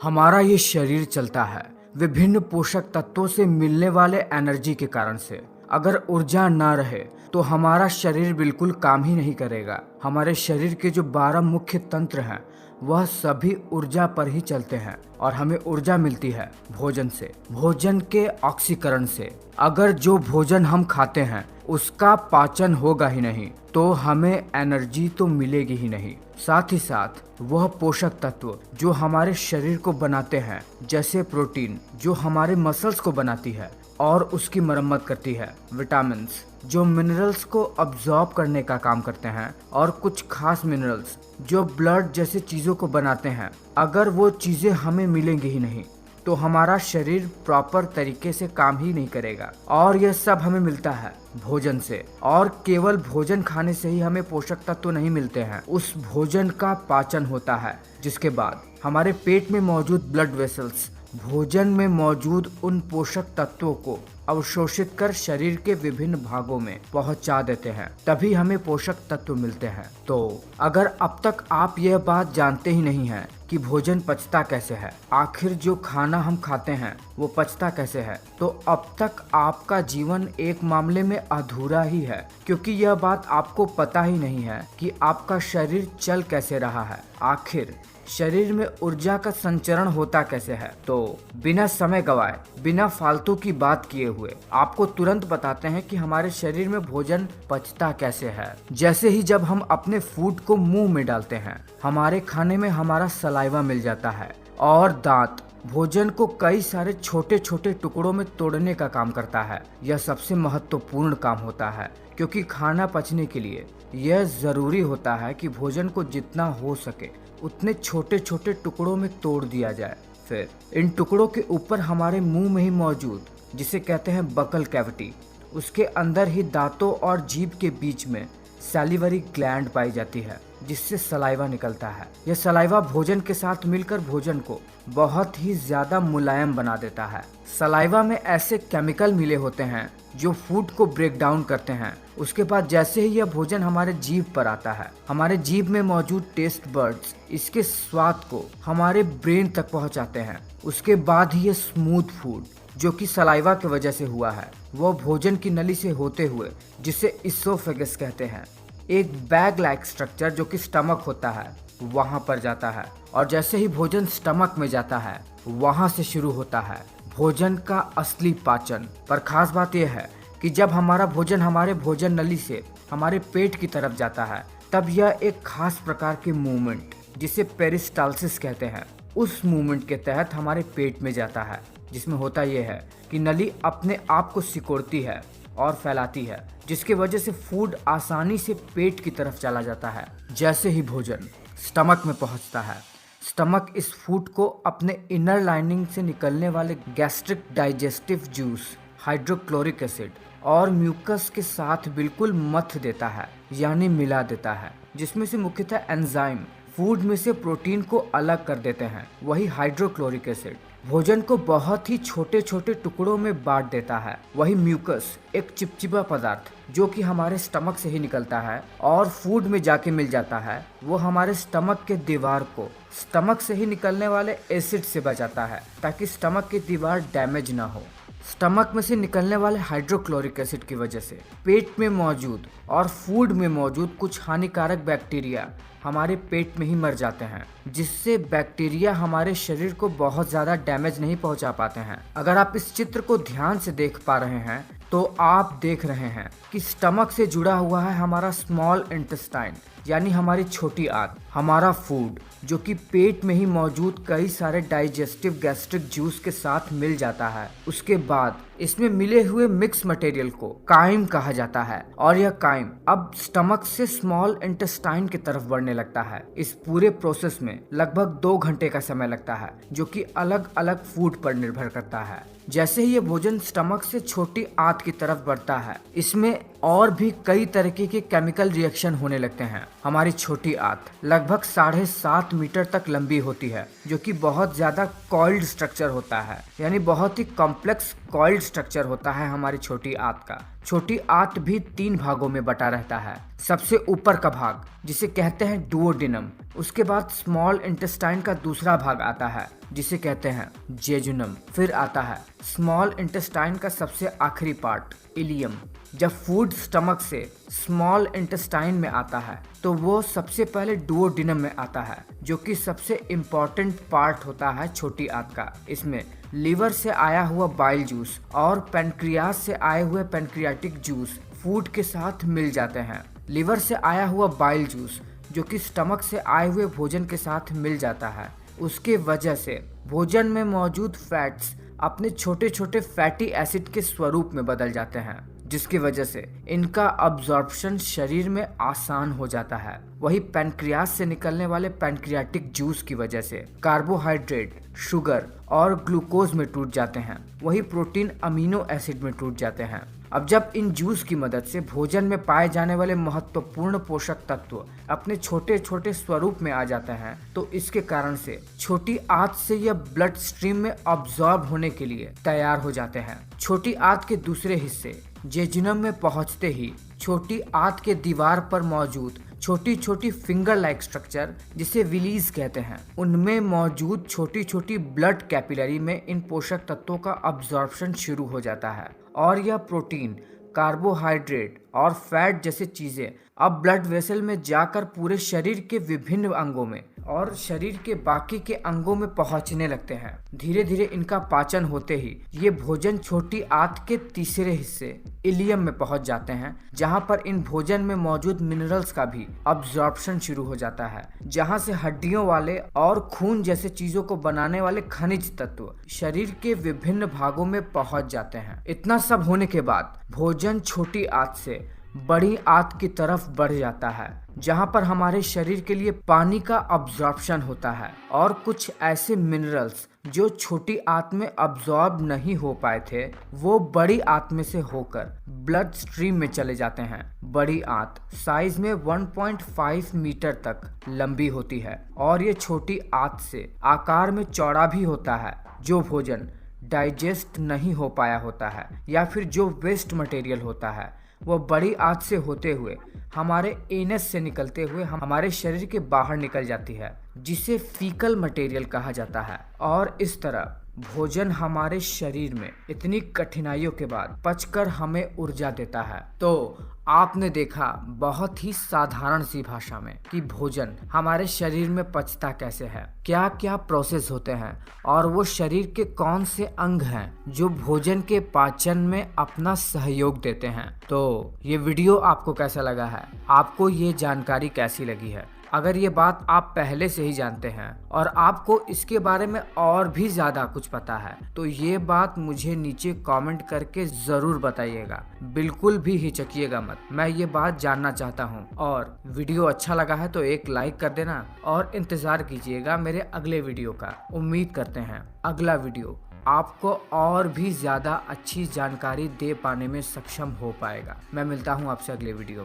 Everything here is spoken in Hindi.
हमारा ये शरीर चलता है विभिन्न पोषक तत्वों से मिलने वाले एनर्जी के कारण से। अगर ऊर्जा ना रहे तो हमारा शरीर बिल्कुल काम ही नहीं करेगा। हमारे शरीर के जो 12 मुख्य तंत्र हैं वह सभी ऊर्जा पर ही चलते हैं और हमें ऊर्जा मिलती है भोजन से, भोजन के ऑक्सीकरण से। अगर जो भोजन हम खाते हैं उसका पाचन होगा ही नहीं तो हमें एनर्जी तो मिलेगी ही नहीं। साथ ही साथ वह पोषक तत्व जो हमारे शरीर को बनाते हैं, जैसे प्रोटीन जो हमारे मसल्स को बनाती है और उसकी मरम्मत करती है, विटामिन्स जो मिनरल्स को अब्जॉर्ब करने का काम करते हैं, और कुछ खास मिनरल्स जो ब्लड जैसे चीज़ों को बनाते हैं। अगर वो चीज़ें हमें मिलेंगी ही नहीं तो हमारा शरीर प्रॉपर तरीके से काम ही नहीं करेगा। और यह सब हमें मिलता है भोजन से, और केवल भोजन खाने से ही हमें पोषक तत्व नहीं मिलते हैं। उस भोजन का पाचन होता है, जिसके बाद हमारे पेट में मौजूद ब्लड वेसल्स भोजन में मौजूद उन पोषक तत्वों को अवशोषित कर शरीर के विभिन्न भागों में पहुंचा देते हैं, तभी हमें पोषक तत्व मिलते हैं। तो अगर अब तक आप यह बात जानते ही नहीं हैं कि भोजन पचता कैसे है, आखिर जो खाना हम खाते हैं वो पचता कैसे है, तो अब तक आपका जीवन एक मामले में अधूरा ही है, क्योंकि यह बात आपको पता ही नहीं है कि आपका शरीर चल कैसे रहा है, आखिर शरीर में ऊर्जा का संचरण होता कैसे है। तो बिना समय गवाए, बिना फालतू की बात किए हुए आपको तुरंत बताते हैं कि हमारे शरीर में भोजन पचता कैसे है। जैसे ही जब हम अपने फूड को मुंह में डालते हैं, हमारे खाने में हमारा सलाइवा मिल जाता है और दांत भोजन को कई सारे छोटे छोटे टुकड़ों में तोड़ने का काम करता है। यह सबसे महत्वपूर्ण काम होता है, क्योंकि खाना पचने के लिए यह जरूरी होता है कि भोजन को जितना हो सके उतने छोटे छोटे टुकड़ों में तोड़ दिया जाए। फिर इन टुकड़ों के ऊपर हमारे मुंह में ही मौजूद, जिसे कहते हैं बकल कैविटी, उसके अंदर ही दांतों और जीभ के बीच में सैलिवरी ग्लैंड पाई जाती है, जिससे सलाइवा निकलता है। यह सलाइवा भोजन के साथ मिलकर भोजन को बहुत ही ज्यादा मुलायम बना देता है। सलाइवा में ऐसे केमिकल मिले होते हैं जो फूड को ब्रेक डाउन करते हैं। उसके बाद जैसे ही यह भोजन हमारे जीभ पर आता है, हमारे जीभ में मौजूद टेस्ट बर्ड्स इसके स्वाद को हमारे ब्रेन तक पहुंचाते हैं। उसके बाद ही यह स्मूथ फूड जो कि सलाइवा की वजह से हुआ है, वह भोजन की नली से होते हुए, जिसे इसोफेगस कहते हैं, एक बैग लाइक स्ट्रक्चर जो कि स्टमक होता है, वहां पर जाता है। और जैसे ही भोजन स्टमक में जाता है, वहां से शुरू होता है भोजन का असली पाचन। पर खास बात यह है कि जब हमारा भोजन हमारे भोजन नली से हमारे पेट की तरफ जाता है, तब यह एक खास प्रकार के मूवमेंट, जिसे पेरिस्टालसिस कहते हैं, उस मूवमेंट के तहत हमारे पेट में जाता है, जिसमें होता यह है कि नली अपने आप को सिकोड़ती है और फैलाती है, जिसकी वजह से फूड आसानी से पेट की तरफ चला जाता है। जैसे ही भोजन स्टमक में पहुंचता है, स्टमक इस फूड को अपने इनर लाइनिंग से निकलने वाले gastric digestive juice, hydrochloric acid और म्यूकस के साथ बिल्कुल मथ देता है, यानी मिला देता है, जिसमें से मुख्यतः एंजाइम फूड में से प्रोटीन को अलग कर देते हैं। वही हाइड्रोक्लोरिक एसिड भोजन को बहुत ही छोटे छोटे टुकड़ों में बांट देता है। वही म्यूकस एक चिपचिपा पदार्थ जो कि हमारे स्टमक से ही निकलता है और फूड में जाके मिल जाता है, वो हमारे स्टमक के दीवार को स्टमक से ही निकलने वाले एसिड से बचाता है, ताकि स्टमक की दीवार डैमेज ना हो। स्टमक में से निकलने वाले हाइड्रोक्लोरिक एसिड की वजह से पेट में मौजूद और फूड में मौजूद कुछ हानिकारक बैक्टीरिया हमारे पेट में ही मर जाते हैं, जिससे बैक्टीरिया हमारे शरीर को बहुत ज़्यादा डैमेज नहीं पहुंचा पाते हैं। अगर आप इस चित्र को ध्यान से देख पा रहे हैं तो आप देख रहे हैं कि स्टमक से जुड़ा हुआ है हमारा स्मॉल इंटेस्टाइन, यानी हमारी छोटी आंत, हमारा फूड जो कि पेट में ही मौजूद कई सारे डाइजेस्टिव गैस्ट्रिक जूस के साथ मिल जाता है। उसके बाद इसमें मिले हुए मिक्स मटेरियल को काइम कहा जाता है, और यह काइम अब स्टमक से स्मॉल इंटेस्टाइन की तरफ बढ़ने लगता है। इस पूरे प्रोसेस में लगभग 2 घंटे का समय लगता है, जो कि अलग अलग फूड पर निर्भर करता है। जैसे ही ये भोजन स्टमक से छोटी आंत की तरफ बढ़ता है, इसमें और भी कई तरीके के केमिकल रिएक्शन होने लगते हैं। हमारी छोटी आंत लगभग 7.5 मीटर तक लंबी होती है, जो कि बहुत ज्यादा कॉइल्ड स्ट्रक्चर होता है, यानी बहुत ही कॉम्प्लेक्स कॉइल्ड स्ट्रक्चर होता है हमारी छोटी आंत का। छोटी आंत भी 3 भागों में बटा रहता है। सबसे ऊपर का भाग जिसे कहते हैं डुओडेनम, उसके बाद स्मॉल इंटेस्टाइन का दूसरा भाग आता है जिसे कहते हैं जेजुनम, फिर आता है स्मॉल इंटेस्टाइन का सबसे आखिरी पार्ट इलियम। जब फूड स्टमक से स्मॉल इंटेस्टाइन में आता है तो वो सबसे पहले डुओडेनम में आता है, जो कि सबसे इम्पोर्टेंट पार्ट होता है छोटी आंत का। इसमें लीवर से आया हुआ बाइल जूस और पैनक्रियास से आए हुए पैनक्रियाटिक जूस फूड के साथ मिल जाते हैं। लीवर से आया हुआ बाइल जूस जो कि स्टमक से आए हुए भोजन के साथ मिल जाता है, उसके वजह से भोजन में मौजूद फैट्स अपने छोटे छोटे फैटी एसिड के स्वरूप में बदल जाते हैं, जिसकी वजह से इनका अब्जॉर्प्शन शरीर में आसान हो जाता है। वही पैनक्रियास से निकलने वाले पैनक्रियाटिक जूस की वजह से कार्बोहाइड्रेट, शुगर और ग्लूकोज में टूट जाते हैं, वही प्रोटीन अमीनो एसिड में टूट जाते हैं। अब जब इन जूस की मदद से भोजन में पाए जाने वाले महत्वपूर्ण पोषक तत्व अपने छोटे छोटे स्वरूप में आ जाते हैं, तो इसके कारण से छोटी आंत से यह ब्लड स्ट्रीम में अब्जॉर्ब होने के लिए तैयार हो जाते हैं। छोटी आंत के दूसरे हिस्से जेजुनम में पहुंचते ही छोटी आंत के दीवार पर मौजूद छोटी छोटी फिंगर लाइक स्ट्रक्चर जिसे विलीज कहते हैं, उनमें मौजूद छोटी छोटी ब्लड कैपिलरी में इन पोषक तत्वों का अब्जॉर्प्शन शुरू हो जाता है और यह प्रोटीन, कार्बोहाइड्रेट और फैट जैसे चीजें अब ब्लड वेसल में जाकर पूरे शरीर के विभिन्न अंगों में और शरीर के बाकी के अंगों में पहुंचने लगते हैं। धीरे धीरे इनका पाचन होते ही ये भोजन छोटी आंत के तीसरे हिस्से इलियम में पहुंच जाते हैं, जहां पर इन भोजन में मौजूद मिनरल्स का भी अब्जॉर्प्शन शुरू हो जाता है, जहां से हड्डियों वाले और खून जैसे चीजों को बनाने वाले खनिज तत्व शरीर के विभिन्न भागों में पहुंच जाते हैं। इतना सब होने के बाद भोजन छोटी आंत से बड़ी आंत की तरफ बढ़ जाता है, जहां पर हमारे शरीर के लिए पानी का अब्जॉर्प्शन होता है और कुछ ऐसे मिनरल्स जो छोटी आंत में अब्जॉर्ब नहीं हो पाए थे वो बड़ी आंत में से होकर ब्लड स्ट्रीम में चले जाते हैं। बड़ी आंत साइज में 1.5 मीटर तक लंबी होती है और ये छोटी आंत से आकार में चौड़ा भी होता है। जो भोजन डाइजेस्ट नहीं हो पाया होता है या फिर जो वेस्ट मटेरियल होता है वो बड़ी आंत से होते हुए हमारे एनस से निकलते हुए हमारे शरीर के बाहर निकल जाती है, जिसे फीकल मटेरियल कहा जाता है। और इस तरह भोजन हमारे शरीर में इतनी कठिनाइयों के बाद पचकर हमें ऊर्जा देता है। तो आपने देखा बहुत ही साधारण सी भाषा में कि भोजन हमारे शरीर में पचता कैसे है, क्या क्या प्रोसेस होते हैं और वो शरीर के कौन से अंग हैं जो भोजन के पाचन में अपना सहयोग देते हैं। तो ये वीडियो आपको कैसा लगा है, आपको ये जानकारी कैसी लगी है? अगर ये बात आप पहले से ही जानते हैं और आपको इसके बारे में और भी ज़्यादा कुछ पता है तो ये बात मुझे नीचे कमेंट करके ज़रूर बताइएगा। बिल्कुल भी हिचकिएगा मत, मैं ये बात जानना चाहता हूँ। और वीडियो अच्छा लगा है तो एक लाइक कर देना और इंतज़ार कीजिएगा मेरे अगले वीडियो का। उम्मीद करते हैं अगला वीडियो आपको और भी ज़्यादा अच्छी जानकारी दे पाने में सक्षम हो पाएगा। मैं मिलता हूँ आपसे अगले वीडियो में।